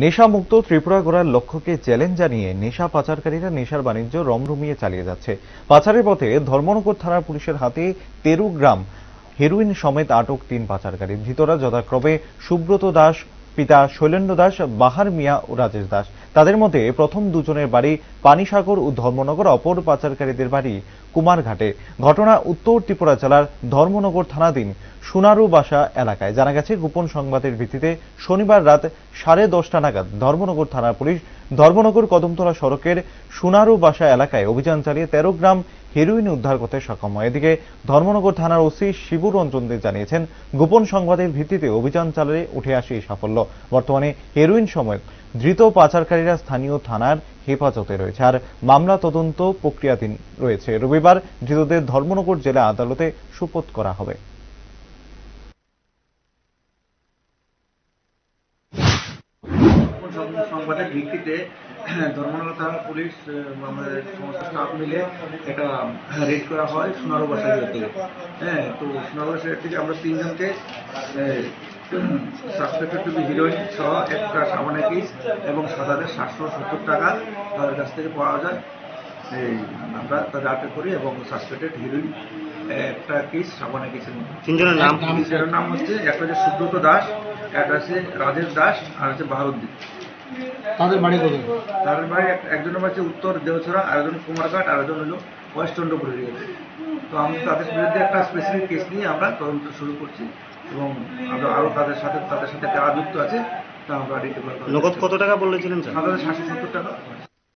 নেশামুক্ত ত্রিপুরা গড়ার লক্ষ্যকে চ্যালেঞ্জ জানিয়ে নেশা পাচারকারীরা নেশার বাণিজ্য রমরমিয়ে চালিয়ে যাচ্ছে। পাচারের পথে ধর্মনগর থানার পুলিশের হাতে 13 গ্রাম হেরোইন সমেত আটক 3 পাচারকারী। ধৃতরা যথাক্রমে সুব্রত দাস, পিতা শৈলেন্দ্র দাস, বাহার মিয়া ও রাজেশ দাস। তাদের মধ্যে প্রথম দুজনের বাড়ি পানিসাগর ও ধর্মনগর, অপর পাচারকারীদের বাড়ি কুমারঘাটে। ঘটনা উত্তর ত্রিপুরা জেলার ধর্মনগর থানাধীন সোনারুবাসা এলাকায়। জানা গেছে, গোপন সংবাদের ভিত্তিতে শনিবার রাত 10:30 নাগাদ ধর্মনগর থানার পুলিশ ধর্মনগর কদমতলা সড়কের সোনারুবাসা এলাকায় অভিযান চালিয়ে 13 গ্রাম হেরোইন উদ্ধার করতে সক্ষম হয়। এদিকে ধর্মনগর থানার ওসি শিবু রঞ্জন দে জানিয়েছেন, গোপন সংবাদের ভিত্তিতে অভিযান চালিয়ে উঠে আসে এই সাফল্য। বর্তমানে হেরোইন সমেত ধৃত পাচারকারীরা স্থানীয় থানার হেফাজতে রয়েছে, আর মামলা তদন্ত প্রক্রিয়াধীন রয়েছে। রবিবার ধৃতদের ধর্মনগর জেলা আদালতে সোপর্দ করা হবে। সংবাদের ভিত্তিতে ধর্মনগর থানার পুলিশ আমাদের সমস্ত স্টাফ মিলে একটা রেড করা হয় সোনারুবাসা থেকে। তো সোনারুবাসা থেকে আমরা 3 জনকে সাসপেক্টেড টু বি হিরোইন সহ একটা সাবান কেস এবং 7,770 টাকা তাদের কাছ থেকে পাওয়া যায়। আমরা তাদের আটক করি এবং সাসপেক্টেড হিরোইন একটা কেস সাবানের কেসের মধ্যে। 3 জনের নাম হচ্ছে, একটা হচ্ছে সুব্রত দাস, একটা হচ্ছে রাজেশ দাস, আর হচ্ছে বাহারুদ্দিন। তাদের বাড়ি কোথায়? তাদের বাড়ি একজনের বাড়ি উত্তর দেওছড়া, আরেকজন কুমারঘাট, আরেকজন হলো ওয়েস্ট চন্দ্রপুর এরিয়াতে। তো আমরা তাদের বিরুদ্ধে একটা স্পেসিফিক কেস নিয়ে আমরা তদন্ত শুরু করছি এবং আরো তাদের সাথে কারা যুক্ত আছে তা আমরা নগদ কত টাকা বলেছিলেন? 7,770 টাকা।